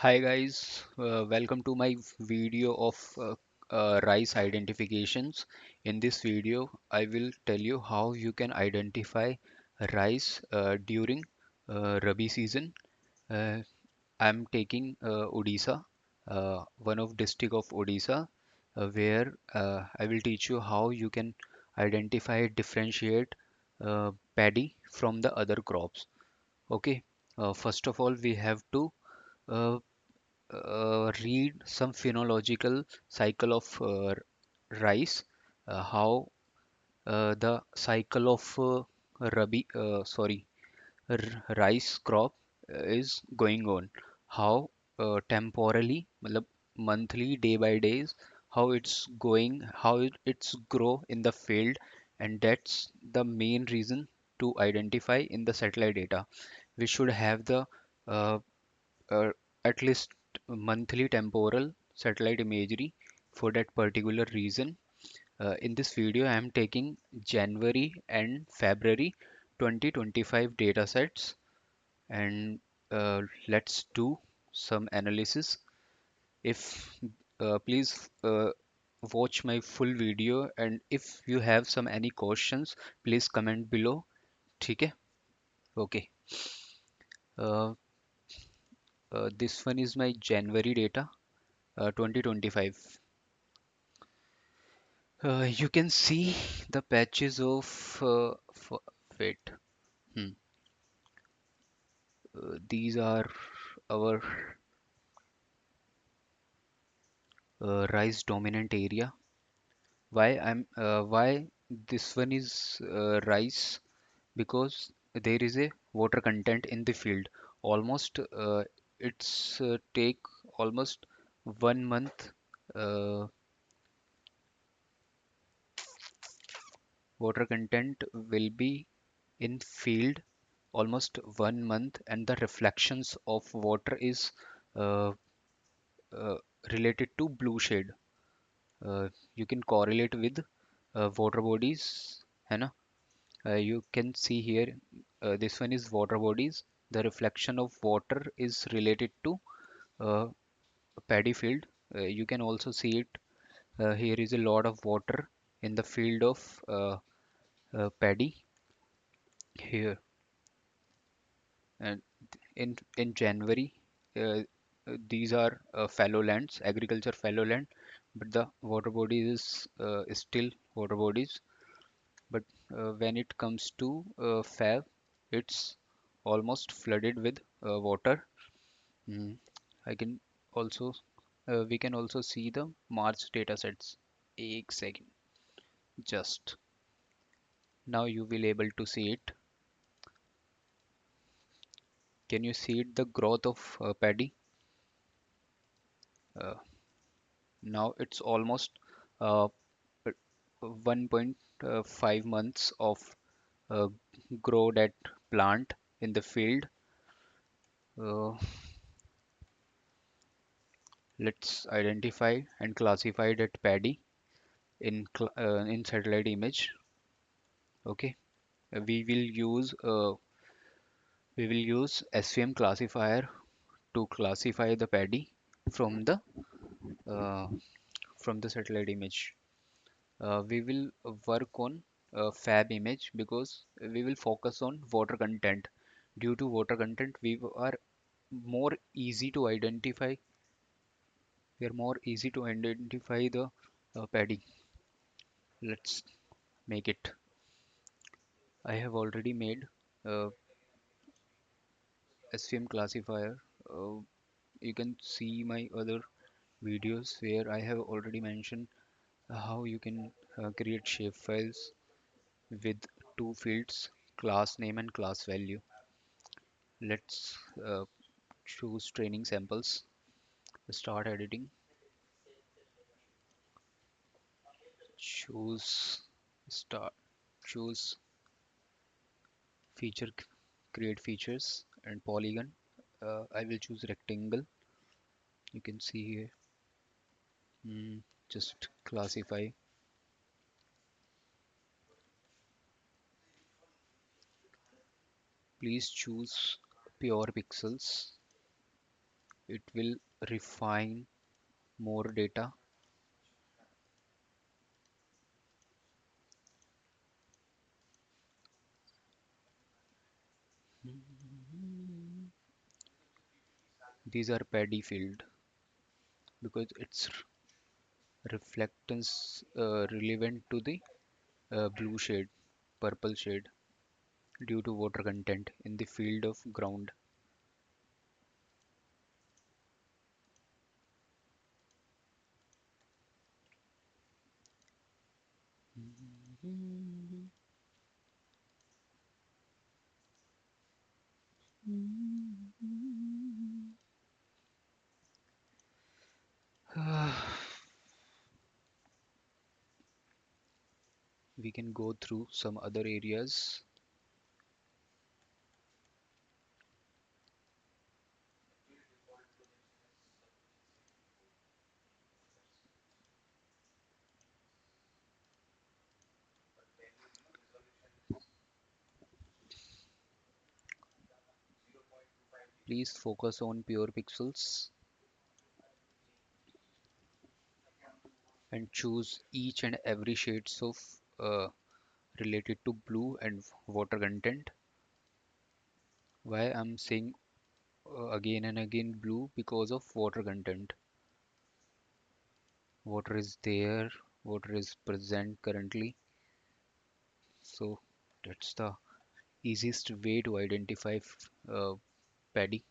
Hi guys, welcome to my video of rice identifications. In this video, I will tell you how you can identify rice during Rabi season. Uh, I'm taking Odisha, one of district of Odisha, where I will teach you how you can identify, differentiate paddy from the other crops. Okay, first of all, we have to uh, read some phenological cycle of rice, how the cycle of rice crop is going on, how temporally, matlab monthly, day by days, how it's going, how it's grow in the field, and that's the main reason to identify in the satellite data. We should have the uh, uh, at least monthly temporal satellite imagery for that particular reason. In this video, I am taking January and February 2025 data sets, and let's do some analysis. If please watch my full video, and if you have some any questions, please comment below. ठीक है? Okay. Uh, this one is my January data, 2025. You can see the patches of wait. Hmm. These are our rice dominant area. Why this one is rice? Because there is a water content in the field. Almost it's take almost 1 month. Water content will be in field almost 1 month, and the reflections of water is uh, uh, related to blue shade. You can correlate with water bodies, है ना? You can see here, this one is water bodies. The reflection of water is related to uh, paddy field. You can also see it. Here is a lot of water in the field of paddy here. And in January, these are fallow lands, agriculture fallow land, but the water bodies is still water bodies. But when it comes to Fab, it's almost flooded with water. Mm. I can also We can also see the March data sets. एक second, just now you will able to see it. Can you see it, the growth of paddy? Uh, Now it's almost uh, 1.5 months of uh, grow that plant in the field. Uh, let's identify and classify that paddy in satellite image. Okay, we will use SVM classifier to classify the paddy from the uh, satellite image. We will work on fab image because we will focus on water content. Due to water content, are more easy to identify. We are more easy to identify the paddy. Let's make it. I have already made uh, SVM classifier. Uh, you can see my other videos where I have already mentioned how you can create shapefiles with two fields, class name and class value. Let's choose training samples, start editing, choose start, choose feature, create features and polygon. I will choose rectangle. You can see here. Just classify. Please choose pure pixels. it will refine more data. These are Paddy field because its reflectance relevant to the blue shade, purple shade due to water content in the field of ground. We can go through some other areas. Please focus on pure pixels and choose each and every shades of uh, related to blue and water content. Why I'm saying again and again blue? Because of water content. Water is there, water is present currently, so that's the easiest way to identify Paddy.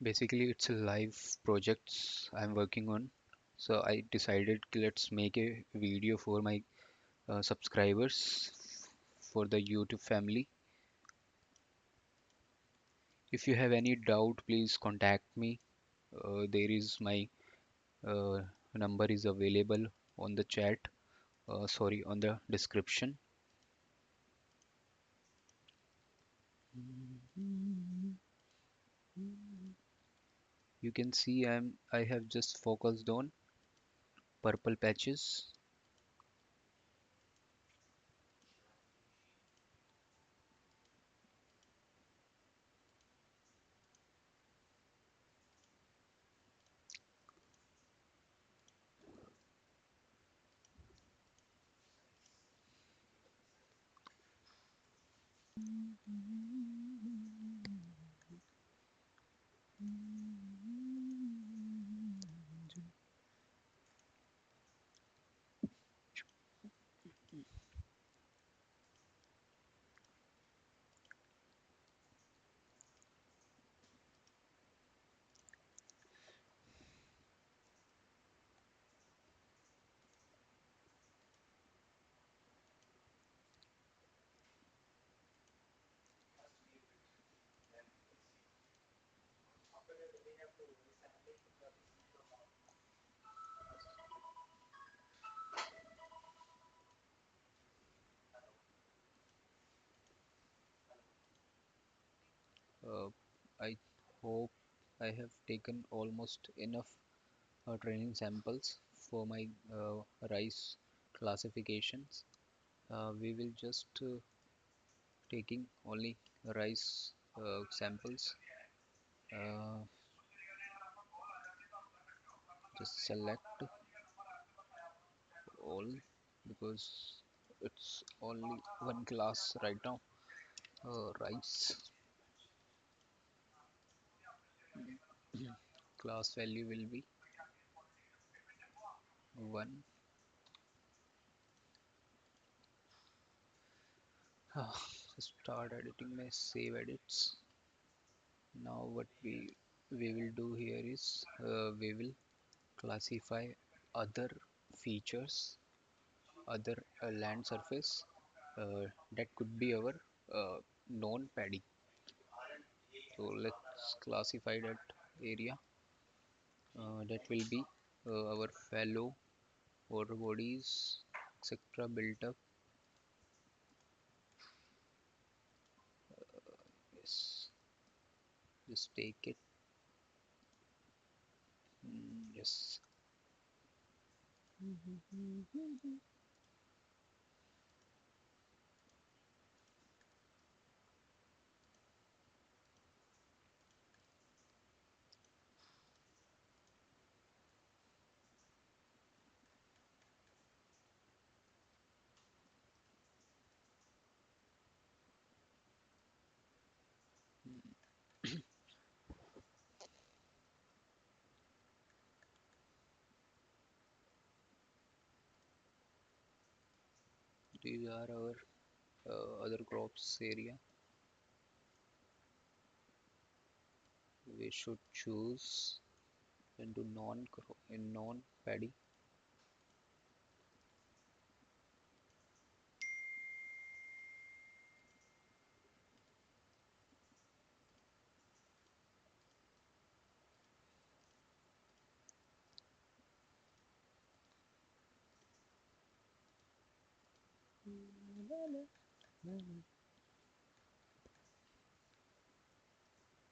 Basically it's a live projects I'm working on, so I decided let's make a video for my subscribers, for the YouTube family. If you have any doubt, please contact me. There is my uh, number is available on the chat, sorry, on the description. You can see I have just focused on purple patches. uh, I hope I have taken almost enough training samples for my rice classifications. We will just taking only rice samples. uh, just select all because it's only one class right now. Rice class value will be 1. Start editing my save edits. Now what we will do here is we will classify other features, other land surface that could be our known paddy. So let's classify that area. That will be our fallow water bodies, etc. built up. Yes, just take it. Yes. These are our other crops area. We should choose into non paddy.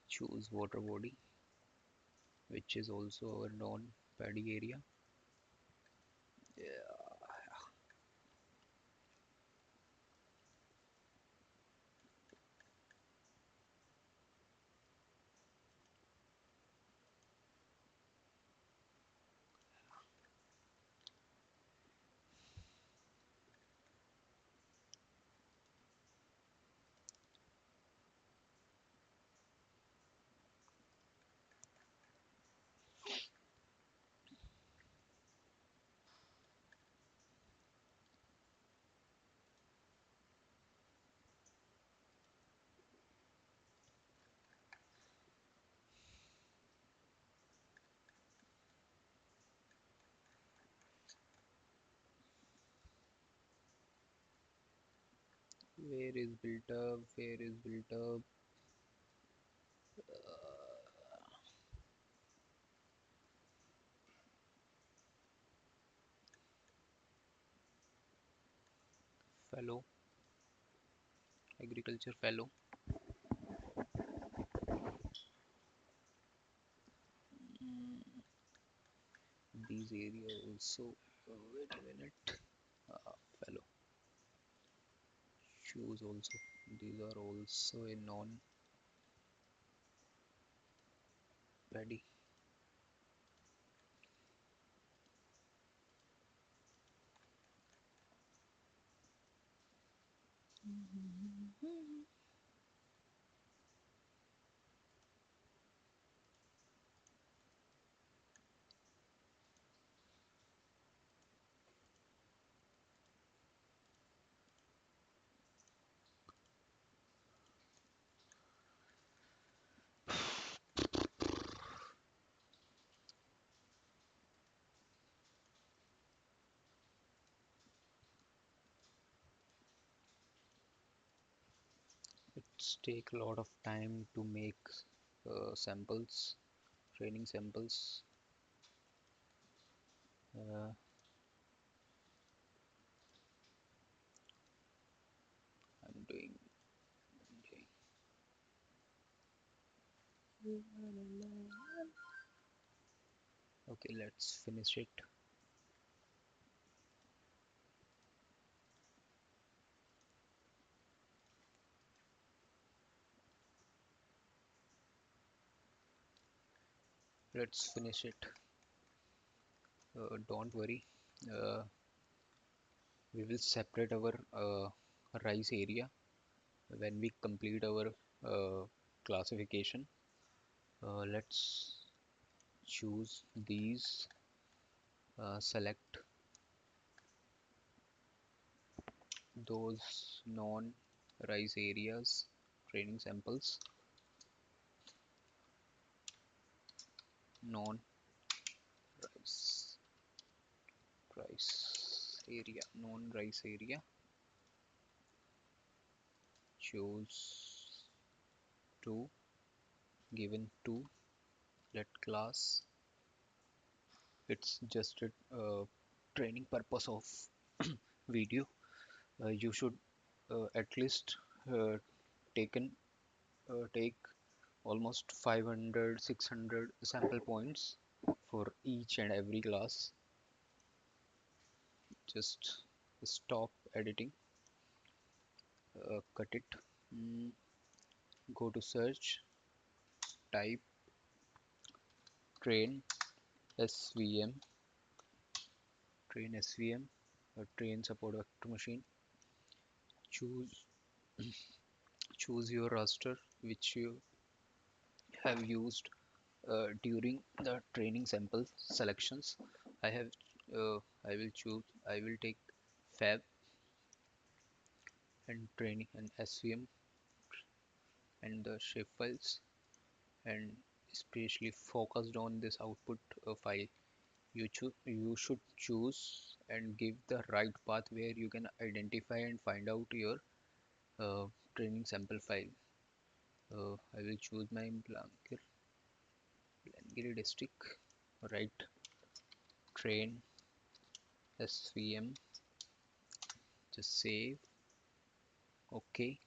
Choose water body, which is also our non paddy area. Yeah. Where is built up? Where is built up? Fellow, agriculture fellow. Mm, these area also. Wait a minute. Fellow. Shoes also. These are also a non paddy. It's take a lot of time to make samples, training samples. Uh, I'm doing. Okay, let's finish it. Let's finish it. Don't worry. Uh, we will separate our rice area when we complete our classification. Let's choose these. Select those non-rice areas, training samples, non-rice non-rice area. Choose two, given two. Let class. It's just a training purpose of video. You should at least uh, taken take almost 500 600 sample points for each and every class. Just stop editing, cut it, mm, go to search, type train svm, train svm, train support vector machine. choose Choose your raster which you have used during the training sample selections. I have I will choose, I will take fab and training and svm and the shape files, and especially focused on this output file. You should choose and give the right path where you can identify and find out your uh, training sample file. I will choose my Blangiri district, right, train svm, just save. Okay,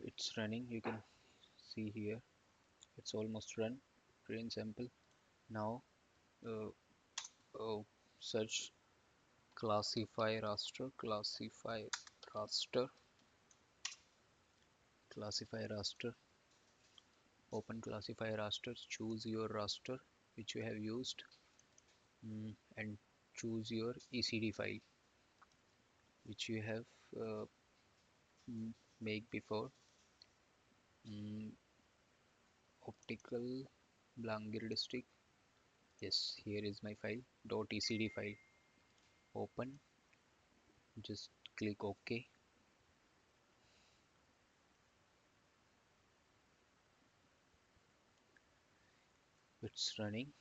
it's running, you can see here it's almost run. Train sample. Now uh, uh, search raster, classify raster, open classify rasters, choose your raster which you have used, and choose your ECD file which you have uh, make before. mm, Optical Blangir district. Yes, here is my file, .ecd file. Open, just click OK. It's running.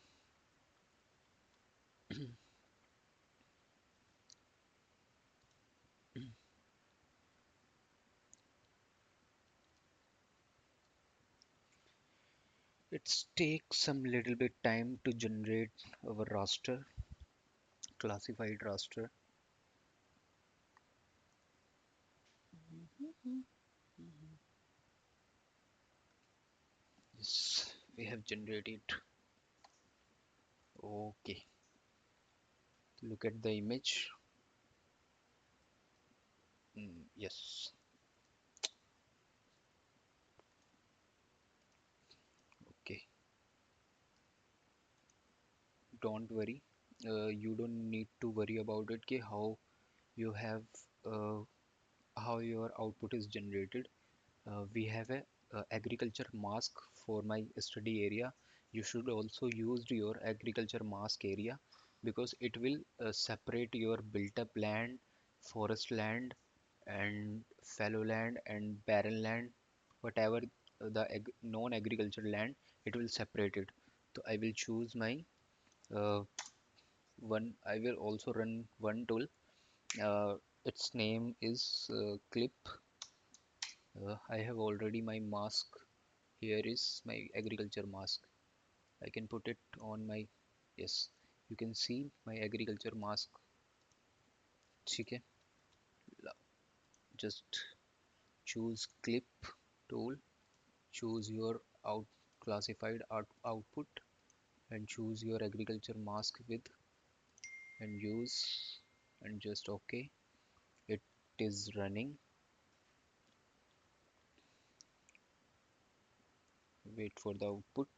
It takes some little bit time to generate our raster, classified raster. Yes, we have generated. Okay, look at the image. Yes, okay. Don't worry. You don't need to worry about it. Okay, you have uh, how your output is generated. We have a agriculture mask for my study area. You should also use your agriculture mask area because it will separate your built up land, forest land, and fallow land and barren land, whatever the non-agriculture land, it will separate it. So I will choose my uh, one. I will also run one tool. Its name is clip. I have already my mask. Here is my agriculture mask. I can put it on my, yes, you can see my agriculture mask. Okay, just choose clip tool, choose your classified output, and choose your agriculture mask with and use, and just okay. It is running. Wait for the output.